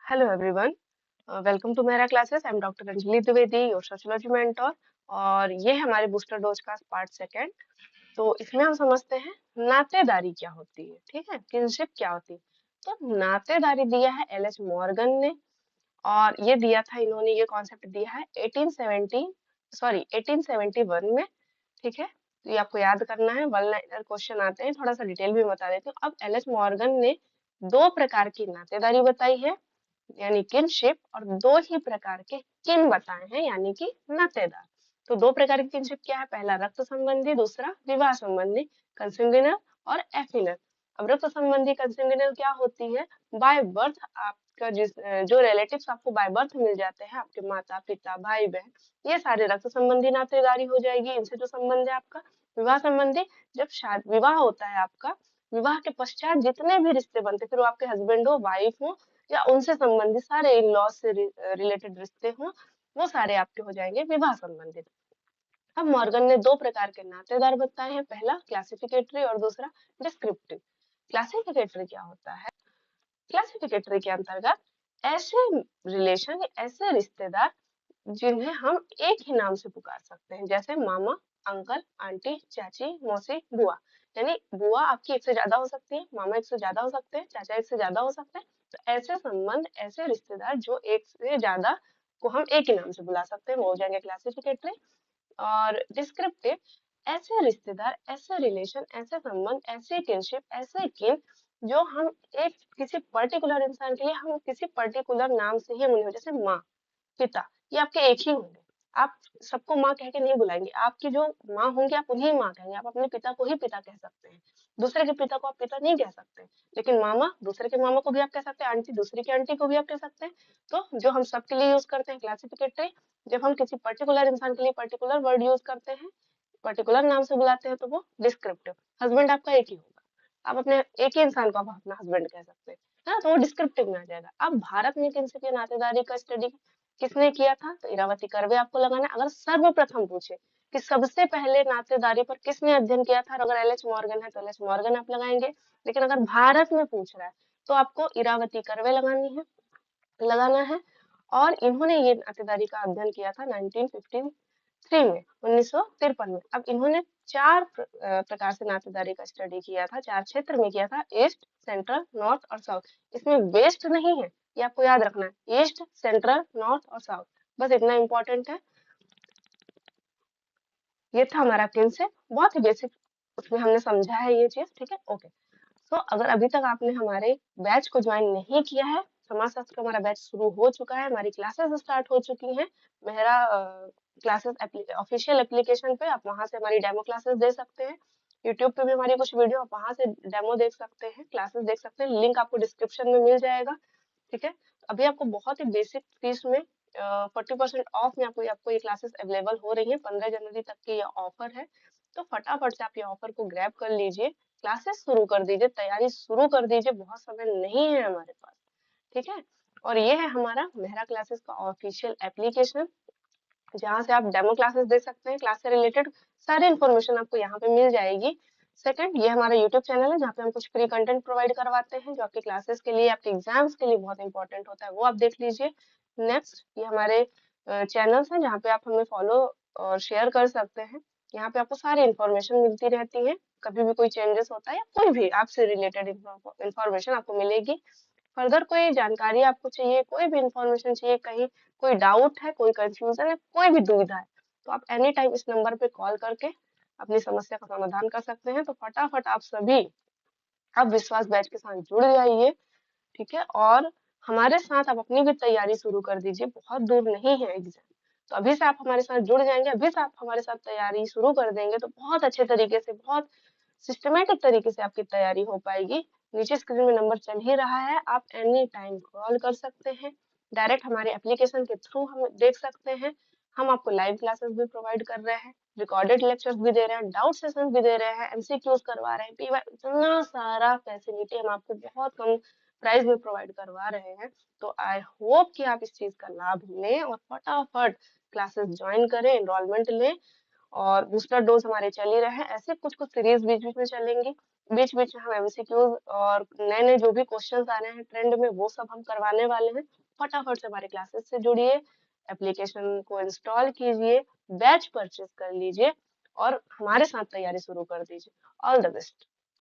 Hello everyone, welcome to मेरा classes. I am doctor Anjali Dwivedi, your sociology mentor. और ये है हमारे बूस्टर डोज का पार्ट सेकेंड। तो इसमें हम समझते हैं नातेदारी क्या होती है, ठीक है, किनशिप क्या होती है। तो नातेदारी दिया है एल एच मॉर्गन ने, और ये दिया था, इन्होंने ये कॉन्सेप्ट दिया है 1871 में, ठीक है। तो ये आपको याद करना है, वन लाइनर क्वेश्चन आते हैं, थोड़ा सा डिटेल भी बता देती हूँ। अब एल एच मॉर्गन ने दो प्रकार की नातेदारी बताई है, यानी किनशिप, और दो ही प्रकार के किन बताए हैं, यानी कि नातेदार। तो दो प्रकार की किनशिप क्या है? पहला रक्त संबंधी, दूसरा विवाह संबंधी, कंsanguineal और एफिनल। अब रक्त संबंधी कंsanguineal क्या होती है? बाय बर्थ आपका जो रिलेटिव्स आपको बाय बर्थ मिल जाते हैं, आपके माता पिता भाई बहन, ये सारे रक्त संबंधी नातेदारी हो जाएगी, इनसे जो संबंध है आपका। विवाह संबंधी, जब शादी विवाह होता है आपका, विवाह के पश्चात जितने भी रिश्ते बनते, फिर वो आपके हस्बैंड हो, वाइफ हो, या उनसे संबंधित सारे इन लॉ से रिलेटेड रिश्ते हों, वो सारे आपके हो जाएंगे विवाह संबंधित। अब मॉर्गन ने दो प्रकार के नातेदार बताए हैं, पहला क्लासिफिकेटरी और दूसरा डिस्क्रिप्टिव। क्लासिफिकेटरी क्या होता है? क्लासिफिकेटरी के अंतर्गत ऐसे रिलेशन, ऐसे रिश्तेदार जिन्हें हम एक ही नाम से पुकार सकते हैं, जैसे मामा, अंकल, आंटी, चाची, मौसी, बुआ। यानी बुआ आपकी एक से ज्यादा हो सकती है, मामा एक से ज्यादा हो सकते हैं, चाचा एक से ज्यादा हो सकते हैं। तो ऐसे संबंध, ऐसे रिश्तेदार जो एक से ज्यादा को हम एक ही नाम से बुला सकते हैं, वो हो जाएंगे क्लासिफिकेटरी। और डिस्क्रिप्टिव, ऐसे रिश्तेदार, ऐसे रिलेशन, ऐसे संबंध, ऐसे किनशिप, ऐसे किन जो हम एक किसी पर्टिकुलर इंसान के लिए हम किसी पर्टिकुलर नाम से ही उन्हें, जैसे माँ, पिता, ये आपके एक ही होंगे। आप सबको माँ कह के नहीं बुलाएंगे, आपकी जो माँ होंगी आप उन्हें माँ कहेंगे, आप अपने पिता को ही पिता कह सकते हैं। दूसरे के पिता को आप पिता नहीं कह सकते, लेकिन मामा, दूसरे के मामा को भी आप कह सकते हैं, आंटी, दूसरे की आंटी को भी आप कह सकते हैं। तो जो हम सबके लिए यूज करते हैं क्लासिफिकेटरी, जब हम किसी पर्टिकुलर इंसान के लिए पर्टिकुलर वर्ड यूज करते हैं, पर्टिकुलर नाम से बुलाते हैं, तो वो डिस्क्रिप्टिव। हस्बैंड आपका एक ही होगा, आप अपने एक ही इंसान को आप अपना हस्बैंड कह सकते हैं, है ना, तो वो डिस्क्रिप्टिव में आ जाएगा। अब भारत में किनसे की नातेदारी का स्टडी किसने किया था? तो इरावती कर्वे आपको लगाना है। अगर सर्वप्रथम पूछे कि सबसे पहले नातेदारी पर किसने अध्ययन किया था, और अगर एल एच मॉर्गन है तो एल एच मॉर्गन आप लगाएंगे। लेकिन अगर भारत में पूछ रहा है तो आपको इरावती कर्वे लगाना है। और इन्होंने ये नातेदारी का अध्ययन किया था 1953 में, 1953 में। अब इन्होंने चार प्रकार से नातेदारी का स्टडी किया था, चार क्षेत्र में किया था, ईस्ट, सेंट्रल, नॉर्थ और साउथ। इसमें वेस्ट नहीं है, ये आपको याद रखना है, ईस्ट, सेंट्रल, नॉर्थ और साउथ, बस इतना इंपॉर्टेंट है। ये था हमारा किनसेट, बहुत ही बेसिक, उसमें हमने समझा है ये चीज, ठीक है, ओके। तो अगर अभी तक आपने हमारे बैच को ज्वाइन नहीं किया है, समाजशास्त्र का हमारा बैच शुरू हो चुका है, हमारी क्लासेस स्टार्ट हो चुकी हैं। मेरा क्लासेस ऑफिशियल एप्लीकेशन पे, आप वहां से हमारी डेमो क्लासेस दे सकते हैं। यूट्यूब पे भी हमारी कुछ वीडियो, आप वहां से डेमो देख सकते हैं, क्लासेस देख सकते हैं, लिंक आपको डिस्क्रिप्शन में मिल जाएगा, ठीक है। अभी आपको बहुत ही बेसिक फीस में 40% ऑफ में आपको आपको ये क्लासेस अवेलेबल हो रही है, 15 जनवरी तक की ये ऑफर है। तो फटाफट से आप ये ऑफर को ग्रैब कर लीजिए, क्लासेस शुरू कर दीजिए, तैयारी शुरू कर दीजिए, बहुत समय नहीं है हमारे पास, ठीक है। और ये है हमारा मेहरा क्लासेस का ऑफिशियल एप्लीकेशन, जहाँ से आप डेमो क्लासेस दे सकते हैं, क्लास से रिलेटेड सारी इन्फॉर्मेशन आपको यहाँ पे मिल जाएगी। सेकंड, ये हमारा यूट्यूब चैनल है, जहाँ पे हम कुछ फ्री कंटेंट प्रोवाइड करवाते हैं, जो आपके क्लासेस के लिए, आपके एग्जाम्स के लिए बहुत इंपॉर्टेंट होता है, वो आप देख लीजिए। नेक्स्ट, ये हमारे चैनल्स हैं, जहाँ पे आप हमें फॉलो और शेयर कर सकते हैं। यहाँ पे आपको सारी इन्फॉर्मेशन मिलती रहती है, कभी भी कोई चेंजेस होता है या कोई भी आपसे रिलेटेड इन्फॉर्मेशन आपको मिलेगी। फर्दर कोई जानकारी आपको चाहिए, कोई भी इंफॉर्मेशन चाहिए, कहीं कोई डाउट है, कोई कंफ्यूजन है, कोई भी दुविधा है, तो आप एनी टाइम इस नंबर पे कॉल करके अपनी समस्या का समाधान कर सकते हैं। तो फटाफट आप सभी अब विश्वास बैच के साथ जुड़ जाइए, ठीक है। और हमारे साथ आप अपनी भी तैयारी शुरू कर दीजिए, बहुत दूर नहीं है एग्जाम। तो अभी से आप हमारे साथ जुड़ जाएंगे, अभी से आप हमारे साथ तैयारी शुरू कर देंगे, तो बहुत अच्छे तरीके से, बहुत सिस्टमेटिक तरीके से आपकी तैयारी हो पाएगी। नीचे स्क्रीन में नंबर चल ही रहा है, आप एनी टाइम कॉल कर सकते हैं, डायरेक्ट हमारे एप्लीकेशन के थ्रू हम देख सकते हैं। हम आपको लाइव क्लासेस भी प्रोवाइड कर रहे हैं, रिकॉर्डेड लेक्चर्स भी दे रहे हैं, डाउट सेशंस भी दे रहे हैं, एमसीक्यूज करवा रहे हैं, पीवाई, इतना सारा फैसिलिटी हम आपको बहुत कम प्राइस में प्रोवाइड करवा रहे हैं। तो आई होप कि आप इस चीज का लाभ लें और फटाफट क्लासेस ज्वाइन करें, एनरोलमेंट लें। और बूस्टर डोज हमारे चल ही रहे हैं, ऐसे कुछ कुछ सीरीज बीच बीच में चलेंगी, बीच बीच में हम एमसीक्यूज और नए नए जो भी क्वेश्चंस आ रहे हैं ट्रेंड में वो सब हम करवाने वाले हैं। फटाफट से हमारे क्लासेस से जुड़िए, एप्लीकेशन को इंस्टॉल कीजिए, बैच परचेज कर लीजिए और हमारे साथ तैयारी शुरू कर दीजिए। All the best.